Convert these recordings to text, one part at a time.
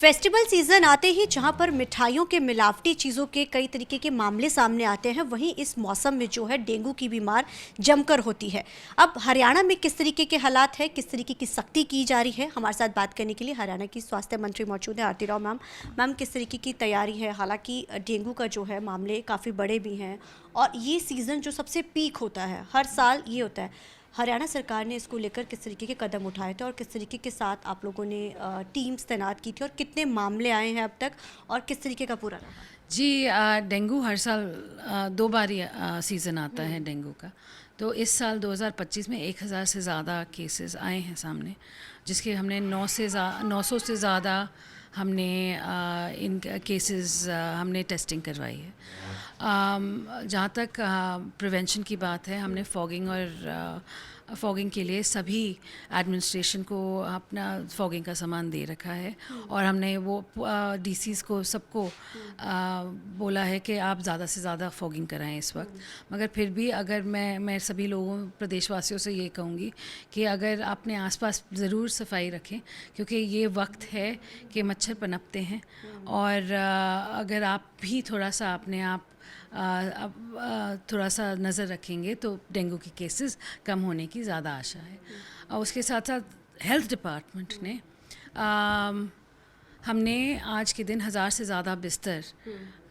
Festival season आते ही जहां पर मिठाइयों के मिलावटी चीज़ों के कई तरीके के मामले सामने आते हैं, वहीं इस मौसम में जो है डेंगू की बीमार जमकर होती है। अब हरियाणा में किस तरीके के हालात हैं, किस तरीके की सख्ती की जा रही है, हमारे साथ बात करने के लिए हरियाणा की स्वास्थ्य मंत्री मौजूद है आरती राव मैम। मैम, किस तरीके की तैयारी है? हालांकि डेंगू का जो है मामले काफ़ी बड़े भी हैं और ये सीज़न जो सबसे पीक होता है हर साल ये होता है। हरियाणा सरकार ने इसको लेकर किस तरीके के कदम उठाए थे और किस तरीके के साथ आप लोगों ने टीम्स तैनात की थी और कितने मामले आए हैं अब तक और किस तरीके का पूरा रहा? जी डेंगू हर साल दो बार ही सीज़न आता है डेंगू का। तो इस साल 2025 में 1000 से ज़्यादा केसेस आए हैं सामने, जिसके हमने 900 से ज़्यादा हमने इन केसेस हमने टेस्टिंग करवाई है। जहाँ तक प्रिवेंशन की बात है, हमने फॉगिंग के लिए सभी एडमिनिस्ट्रेशन को अपना फॉगिंग का सामान दे रखा है और हमने वो डीसीज़ को सबको बोला है कि आप ज़्यादा से ज़्यादा फॉगिंग कराएं इस वक्त। मगर फिर भी अगर मैं सभी लोगों प्रदेशवासियों से ये कहूँगी कि अगर अपने आसपास ज़रूर सफाई रखें, क्योंकि ये वक्त है कि मच्छर पनपते हैं और अगर आप भी थोड़ा सा अपने आप थोड़ा सा नज़र रखेंगे तो डेंगू के केसेस कम होने की ज़्यादा आशा है। और उसके साथ साथ हेल्थ डिपार्टमेंट ने हमने आज के दिन 1000 से ज़्यादा बिस्तर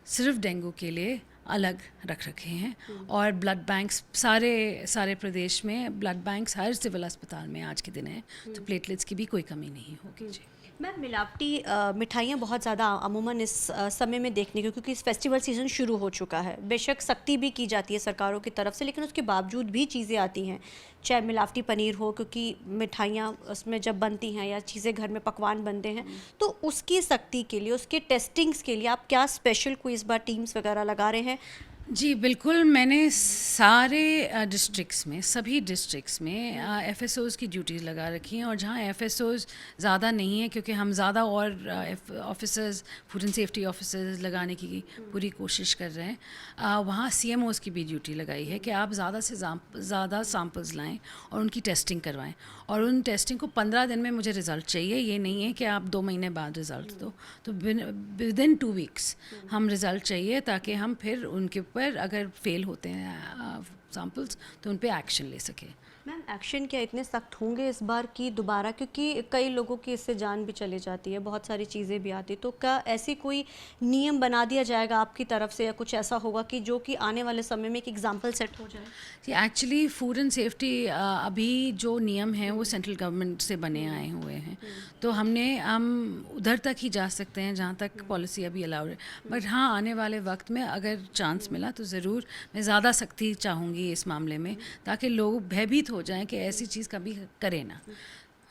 सिर्फ डेंगू के लिए अलग रख रखे हैं और ब्लड बैंक्स सारे प्रदेश में ब्लड बैंक्स हर सिविल अस्पताल में आज के दिन है, तो प्लेटलेट्स की भी कोई कमी नहीं होगी। जी मैम, मिलावटी मिठाइयाँ बहुत ज़्यादा अमूमन इस समय में देखने को, क्योंकि इस फेस्टिवल सीज़न शुरू हो चुका है। बेशक सख्ती भी की जाती है सरकारों की तरफ से, लेकिन उसके बावजूद भी चीज़ें आती हैं, चाहे मिलावटी पनीर हो, क्योंकि मिठाइयाँ उसमें जब बनती हैं या चीज़ें घर में पकवान बनते हैं, तो उसकी सख्ती के लिए, उसके टेस्टिंग्स के लिए आप क्या स्पेशल कोई इस बार टीम्स वगैरह लगा रहे हैं? जी बिल्कुल, मैंने सारे डिस्ट्रिक्ट्स में, सभी डिस्ट्रिक्ट्स में एफएसओज़ की ड्यूटीज़ लगा रखी हैं और जहाँ एफएसओज़ ज़्यादा नहीं है, क्योंकि हम ज़्यादा और officers, food and safety officers लगाने की पूरी कोशिश कर रहे हैं, वहाँ सीएमओज़ की भी ड्यूटी लगाई है कि आप ज़्यादा से ज़्यादा सैंपल्स लाएं और उनकी टेस्टिंग करवाएं। और उन टेस्टिंग को 15 दिन में मुझे रिज़ल्ट चाहिए, ये नहीं है कि आप 2 महीने बाद रिज़ल्ट दो। तो विद इन 2 वीक्स हम रिज़ल्ट चाहिए, ताकि हम फिर उनके पर अगर फेल होते हैं सैम्पल्स तो उन पे एक्शन ले सके। मैम, एक्शन क्या इतने सख्त होंगे इस बार की दोबारा, क्योंकि कई लोगों की इससे जान भी चली जाती है, बहुत सारी चीज़ें भी आती, तो क्या ऐसी कोई नियम बना दिया जाएगा आपकी तरफ से या कुछ ऐसा होगा कि जो कि आने वाले समय में एक एग्जाम्पल सेट हो जाए? जी एक्चुअली फूड एंड सेफ्टी अभी जो नियम हैं वो सेंट्रल गवर्नमेंट से बने आए हुए हैं, तो हम उधर तक ही जा सकते हैं जहाँ तक पॉलिसी अभी अलाउड है। बट हाँ, आने वाले वक्त में अगर चांस मिला तो ज़रूर मैं ज़्यादा सख्ती चाहूँगी इस मामले में, ताकि लोग भयभीत हो जाएं कि ऐसी चीज़ कभी करें ना।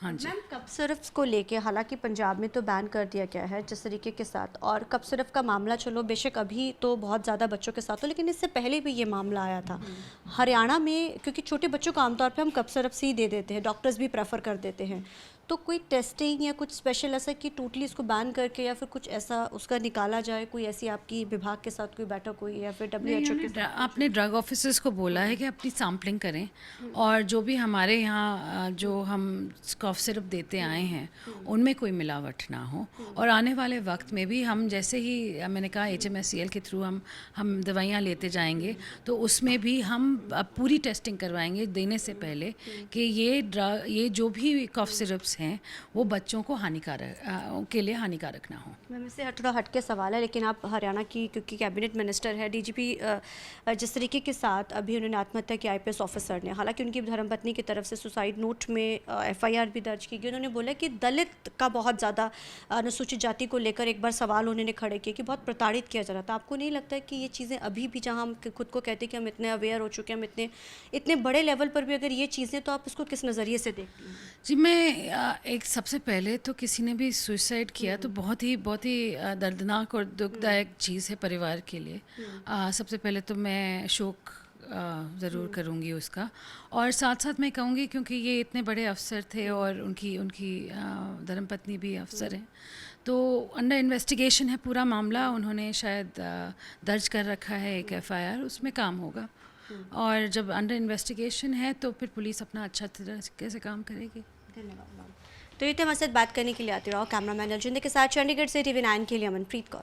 हाँ जी। मैम, कप सिरप्स को लेके हालांकि पंजाब में तो बैन कर दिया गया है जिस तरीके के साथ, और कप सिरप का मामला चलो बेशक अभी तो बहुत ज़्यादा बच्चों के साथ हो, लेकिन इससे पहले भी ये मामला आया था हरियाणा में, क्योंकि छोटे बच्चों को आमतौर पे हम कप सिरप्स ही दे देते हैं, डॉक्टर्स भी प्रेफर कर देते हैं। तो कोई टेस्टिंग या कुछ स्पेशल ऐसा कि टोटली इसको बैन करके या फिर कुछ ऐसा उसका निकाला जाए, कोई ऐसी आपकी विभाग के साथ कोई बैठक हुई या फिर WHO के साथ? आपने ड्रग ऑफिसर्स को बोला है कि अपनी सैम्पलिंग करें और जो भी हमारे यहाँ जो हम कॉफ सिरप देते आए हैं उनमें कोई मिलावट ना हो। और आने वाले वक्त में भी हम, जैसे ही मैंने कहा HMSCL के थ्रू हम दवाइयाँ लेते जाएंगे, तो उसमें भी हम पूरी टेस्टिंग करवाएंगे देने से पहले कि ये जो भी कॉफ सिरप्स हैं वो बच्चों को हानिकारक के लिए हानिकारक ना हो। मैम, इससे थोड़ा हट के सवाल है, लेकिन आप हरियाणा की, क्योंकि कैबिनेट मिनिस्टर है, DGP जिस तरीके के साथ अभी उन्होंने आत्महत्या की IPS ऑफिसर ने, हालांकि उनकी धर्मपत्नी की तरफ से सुसाइड नोट में FIR भी दर्ज की गई, उन्होंने बोला कि दलित का बहुत ज़्यादा अनुसूचित जाति को लेकर एक बार सवाल उन्होंने खड़े किए कि बहुत प्रताड़ित किया जा रहा था। आपको नहीं लगता है कि ये चीज़ें अभी भी, जहाँ हम खुद को कहते हैं कि हम इतने अवेयर हो चुके हैं, हम इतने बड़े लेवल पर भी अगर ये चीज़ें, तो आप उसको किस नज़रिए से देखती हैं? जी मैं एक सबसे पहले तो किसी ने भी सुसाइड किया तो बहुत ही दर्दनाक और दुखदायक चीज़ है परिवार के लिए। सबसे पहले तो मैं शोक ज़रूर करूँगी उसका, और साथ साथ मैं कहूँगी क्योंकि ये इतने बड़े अफसर थे और उनकी उनकी धर्मपत्नी भी अफसर हैं, तो अंडर इन्वेस्टिगेशन है पूरा मामला, उन्होंने शायद दर्ज कर रखा है एक FIR, उसमें काम होगा। और जब अंडर इन्वेस्टिगेशन है तो फिर पुलिस अपना अच्छा तरीके से काम करेगी। धन्यवाद मैम। तो ये थे हमारे साथ बात करने के लिए आते रहो। कैमरामैन अर्जुन के साथ चंडीगढ़ से TV9 के लिए अमनप्रीत कौर।